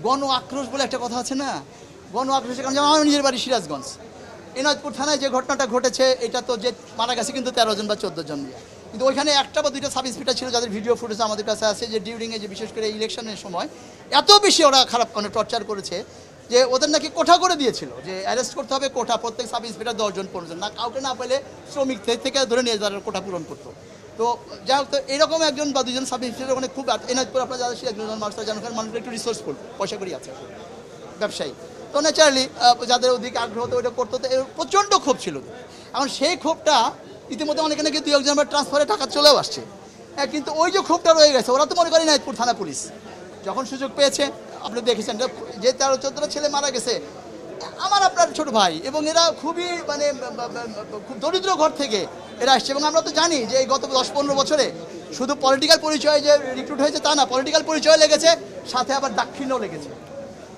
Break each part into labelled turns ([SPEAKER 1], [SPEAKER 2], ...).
[SPEAKER 1] গণ আক্রোশ বলে একটা কথা আছে না, গণ আক্রোশের কারণে, যেমন আমার নিজের বাড়ি সিরাজগঞ্জ, এনায়তপুর থানায় যে ঘটনাটা ঘটেছে, এটা তো যে মারা গেছে কিন্তু 13 জন বা 14 জন, কিন্তু ওইখানে একটা বা দুইটা সাব ইন্সপেক্টর ছিল যাদের ভিডিও ফুটেজ আমাদের কাছে আছে, যে ডিউরিংয়ে যে বিশেষ করে ইলেকশনের সময় এত বেশি ওরা খারাপ টর্চার করেছে যে ওদের নাকি কোঠা করে দিয়েছিল, যে অ্যারেস্ট করতে হবে কোঠা, প্রত্যেক সাব ইন্সপেক্টর 10 জন 15 জন, না কাউকে না পেলে শ্রমিক থেকে ধরে নিয়ে যারা কোঠা পূরণ করতো। তো যাই হোক, তো এরকম একজন বা দুজন সাব ইন্সপেক্টর মানে খুব এনায়তপুর আপনার যারা একজন মানুষরা জানেন, মানুষরা একটু রিসোর্সফুল, পয়সা করি আছে, ব্যবসায়ী, তো ন্যাচারালি যাদের ওদিকে আগ্রহ তো ওইটা করতো, তো প্রচণ্ড ক্ষোভ ছিল। এখন সেই ক্ষোভটা ইতিমধ্যে অনেকে নাকি 2-1 বার ট্রান্সফারে টাকা চলেও আসছে, কিন্তু ওই যে ক্ষোভটা রয়ে গেছে, ওরা তো মনে করেন এনায়তপুর থানা পুলিশ যখন সুযোগ পেয়েছে, আপনি দেখেছেন যে 13-14টা ছেলে মারা গেছে আমার আপনার ছোট ভাই, এবং এরা খুবই মানে খুব দরিদ্র ঘর থেকে এরা আসছে, এবং আমরা তো জানি যে এই গত 10-15 বছরে শুধু পলিটিক্যাল পরিচয়ে যে রিক্রুট হয়েছে তা না, পলিটিক্যাল পরিচয় লেগেছে, সাথে আবার দাক্ষিণ্য লেগেছে।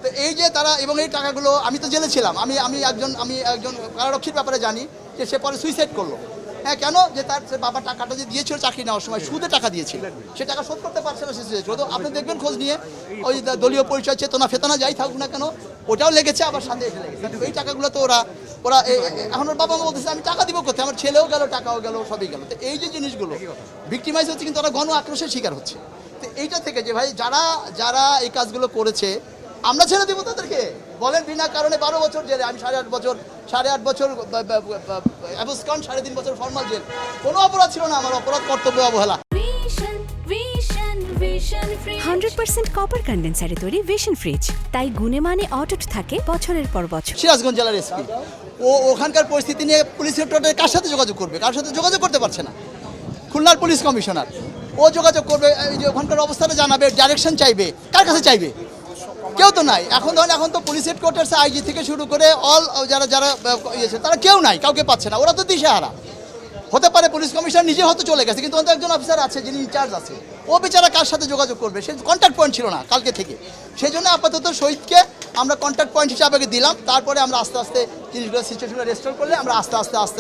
[SPEAKER 1] তো এই যে তারা, এবং এই টাকাগুলো, আমি তো জেলে ছিলাম, আমি একজন কারারক্ষীর ব্যাপারে জানি যে সে পরে সুইসাইড করলো। হ্যাঁ, কেন? যে তার বাবা টাকাটা যে দিয়েছিল চাকরি নেওয়ার সময় সুদে টাকা দিয়েছিল, সে টাকা শোধ করতে পারছে না, সে সুইসাইড করলো। তো আপনি দেখবেন খোঁজ নিয়ে, ওই দলীয় পরিচয় চেতনা ফেতনা যাই থাকুক না কেন, ওটাও লেগেছে, আবার সাথে এটা লেগেছে। এই টাকাগুলো তো ওরা এখন ওর বাবা মা বলতেছে আমি টাকা দিব কোথায়, আমার ছেলেও গেল, টাকাও গেল, সবই গেল। তো এই যে জিনিসগুলো ভিক্টিমাইজ হচ্ছে, কিন্তু ওরা গণ আক্রোশের শিকার হচ্ছে। তো এইটা থেকে যে ভাই যারা এই কাজগুলো করেছে, আমরা ছেড়ে দিব তাদেরকে? বলেন, বিনা কারণে 12 বছর জেলে, আমি 8.5 বছর 3.5 বছর ফর্মাল জেল, কোনো অপরাধ ছিল না, আমার অপরাধ কর্তব্য অবহেলা।
[SPEAKER 2] 100% কপার কন্ডেন্সারে তৈরি ভিশন ফ্রিজ, তাই গুণে মানে অটুট থাকে বছরের পর বছর।
[SPEAKER 1] সিরাজগঞ্জ জেলার এসপি ওখানকার পরিস্থিতি নিয়ে পুলিশ হেডকোয়ার্টারে কার সাথে যোগাযোগ করবে? কার সাথে যোগাযোগ করতে পারছে না। খুলনার পুলিশ কমিশনার ও যোগাযোগ করবে, এই যে ওখানকার অবস্থাটা জানাবে, ডাইরেকশন চাইবে, কার কাছে চাইবে? কেউ তো নাই। এখন তো পুলিশ হেডকোয়ার্টার্সে আইজি থেকে শুরু করে অল যারা ইয়েছে তারা কেউ নাই, কাউকে পাচ্ছে না, ওরা তো দিশেহারা। হতে পারে পুলিশ কমিশনার নিজে হয়তো চলে গেছে, কিন্তু একজন অফিসার আছে যিনি ইনচার্জ আছে, ও বেচারা কার সাথে যোগাযোগ করবে? সে কন্ট্যাক্ট পয়েন্ট ছিল না কালকে থেকে। সেই জন্য আপাতত শহীদকে আমরা কন্ট্যাক্ট পয়েন্ট হিসাবে দিলাম, তারপরে আমরা আস্তে আস্তে জিনিসগুলো সিচুয়েশনগুলো রেস্টোর করলে আমরা আস্তে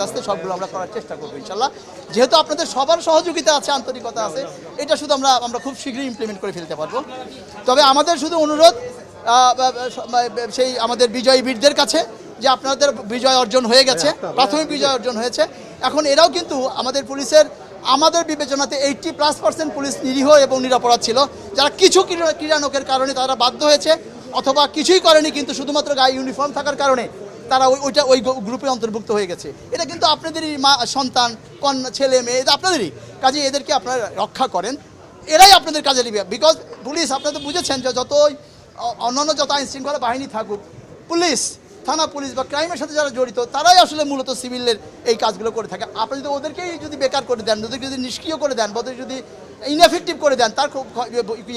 [SPEAKER 1] আস্তে সবগুলো আমরা করার চেষ্টা করবো ইনশাল্লাহ। যেহেতু আপনাদের সবার সহযোগিতা আছে, আন্তরিকতা আছে, এটা শুধু আমরা খুব শীঘ্রই ইমপ্লিমেন্ট করে ফেলতে পারবো। তবে আমাদের শুধু অনুরোধ সেই আমাদের বিজয়ী বীরদের কাছে, যে আপনাদের বিজয় অর্জন হয়ে গেছে, প্রাথমিক বিজয় অর্জন হয়েছে। এখন এরাও কিন্তু আমাদের পুলিশের, আমাদের বিবেচনাতে 80+% পুলিশ নিরীহ এবং নিরপরাধ ছিল, যারা কিছু ক্রীড়ানকের কারণে তারা বাধ্য হয়েছে, অথবা কিছুই করেনি, কিন্তু শুধুমাত্র গায়ে ইউনিফর্ম থাকার কারণে তারা ওই গ্রুপে অন্তর্ভুক্ত হয়ে গেছে। এটা কিন্তু আপনাদেরই সন্তান, কন্যা, ছেলে মেয়ে, এটা আপনাদেরই কাজে, এদেরকে আপনারা রক্ষা করেন, এরাই আপনাদের কাজে নেবে। বিকজ পুলিশ, আপনারা তো বুঝেছেন যে যতই অন্যান্য যত আইন শৃঙ্খলা বাহিনী থাকুক, পুলিশ, থানা পুলিশ বা ক্রাইমের সাথে যারা জড়িত, তারাই আসলে মূলত সিভিলের এই কাজগুলো করে থাকে। আপনি যদি ওদেরকেই যদি বেকার করে দেন, ওদেরকে যদি নিষ্ক্রিয় করে দেন, ওদের যদি ইনএফেক্টিভ করে দেন, তার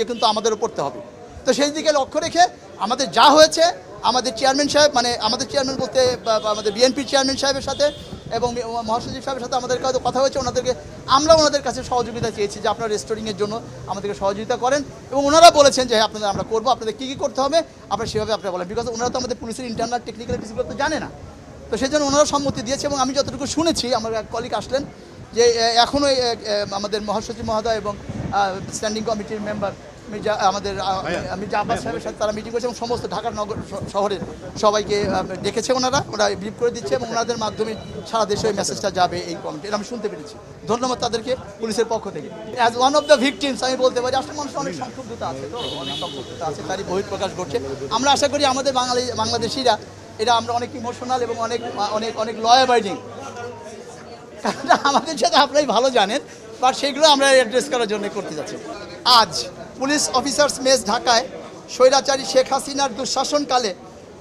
[SPEAKER 1] কিন্তু আমাদেরও পড়তে হবে। তো সেই দিকে লক্ষ্য রেখে আমাদের যা হয়েছে, আমাদের চেয়ারম্যান সাহেব, মানে আমাদের চেয়ারম্যান বলতে আমাদের বিএনপির চেয়ারম্যান সাহেবের সাথে এবং মহাসচিব সাহেবের সাথে আমাদের কাছে কথা হয়েছে, ওনাদের কাছে সহযোগিতা চেয়েছি যে আপনারা রেস্টোরিংয়ের জন্য আমাদেরকে সহযোগিতা করেন, এবং ওনারা বলেছেন যে আপনাদের আমরা করবো, আপনাদের কী কী করতে হবে আপনারা সেভাবে আপনারা বলেন। বিকজ ওনারা তো আমাদের পুলিশের ইন্টারনাল টেকনিক্যালিটিসগুলো তো জানে না, তো সেই জন্য ওনারা সম্মতি দিয়েছে। এবং আমি যতটুকু শুনেছি, আমার এক কলিগ আসলেন যে এখনও আমাদের মহাসচিব মহোদয় এবং স্ট্যান্ডিং কমিটির মেম্বার মির্জা আব্বাস সাহেবের সাথে তারা মিটিং করেছে, এবং সমস্ত ঢাকার নগর শহরের সবাইকে ডেকেছে, ওরা ব্রিফ করে দিচ্ছে, এবং ওনাদের মাধ্যমে সারা দেশে ওই মেসেজটা যাবে এই কমিটি, আমি শুনতে পেরেছি। ধন্যবাদ তাদেরকে পুলিশের পক্ষ থেকে। As one of the victims আমি বলতে পারি, আসলে মানুষের অনেক সংক্ষুব্ধতা আছে, তো অনেক সংক্ষুব্ধতা আছে, তারই বহিঃপ্রকাশ ঘটছে। আমরা আশা করি আমাদের বাংলাদেশিরা এটা আমরা অনেক ইমোশনাল এবং অনেক অনেক অনেক ল অ্যাবাইডিং, কারণ আমাদের সাথে আপনারাই ভালো জানেন, বাট সেইগুলো আমরা অ্যাড্রেস করার জন্য করতে যাচ্ছি। আজ পুলিশ অফিসার্স মেস ঢাকায় স্বৈরাচারী শেখ হাসিনার দুঃশাসনকালে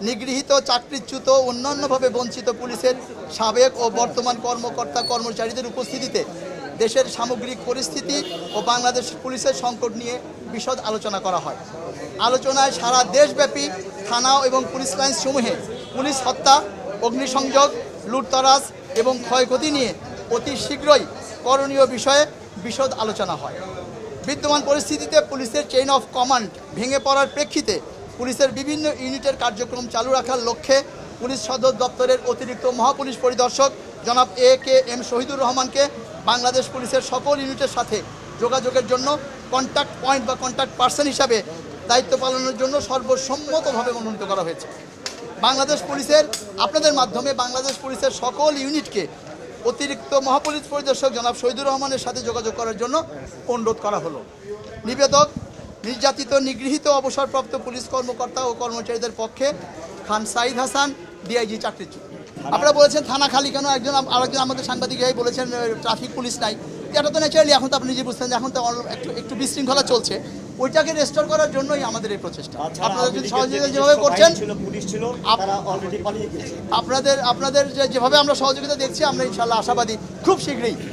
[SPEAKER 1] নিগৃহীত, চাকরিচ্যুত, অন্যান্যভাবে বঞ্চিত পুলিশের সাবেক ও বর্তমান কর্মকর্তা কর্মচারীদের উপস্থিতিতে দেশের সামগ্রিক পরিস্থিতি ও বাংলাদেশ পুলিশের সংকট নিয়ে বিশদ আলোচনা করা হয়। আলোচনায় সারা দেশব্যাপী থানা এবং পুলিশ লাইন সমূহে পুলিশ হত্যা, অগ্নিসংযোগ, লুটতরাজ এবং ক্ষয়ক্ষতি নিয়ে অতি শীঘ্রই করণীয় বিষয়ে বিশদ আলোচনা হয়। বিদ্যমান পরিস্থিতিতে পুলিশের চেইন অফ কমান্ড ভেঙে পড়ার প্রেক্ষিতে পুলিশের বিভিন্ন ইউনিটের কার্যক্রম চালু রাখার লক্ষ্যে পুলিশ সদর দপ্তরের অতিরিক্ত মহাপুলিশ পরিদর্শক জনাব AKM শহীদুর রহমানকে বাংলাদেশ পুলিশের সকল ইউনিটের সাথে যোগাযোগের জন্য কন্ট্যাক্ট পয়েন্ট বা কন্ট্যাক্ট পার্সন হিসাবে দায়িত্ব পালনের জন্য সর্বসম্মতভাবে মনোনীত করা হয়েছে। বাংলাদেশ পুলিশের আপনাদের মাধ্যমে বাংলাদেশ পুলিশের সকল ইউনিটকে অতিরিক্ত মহাপুলিশ পরিদর্শক জনাব শহীদুর রহমানের সাথে যোগাযোগ করার জন্য অনুরোধ করা হলো। নিবেদক নির্যাতিত নিগৃহীত অবসরপ্রাপ্ত পুলিশ কর্মকর্তা ও কর্মচারীদের পক্ষে খান সাইদ হাসান, ডিআইজি চাকরিচ্যুত। আপনারা বলেছেন থানা খালি কেন, আরেকজন আমাদের সাংবাদিক ভাই বলেছেন ট্রাফিক পুলিশ নাই। এটা তো ন্যাচারালি এখন তো আপনি নিজে বুঝছেন যে এখন তো একটু বিশৃঙ্খলা চলছে, ওইটাকে রেস্টোর করার জন্যই আমাদের এই প্রচেষ্টা। আপনারা যদি সহযোগিতা যেভাবে করছেন, আপনাদের যেভাবে আমরা সহযোগিতা দেখছি, আমরা ইনশাল্লাহ আশাবাদী খুব শীঘ্রই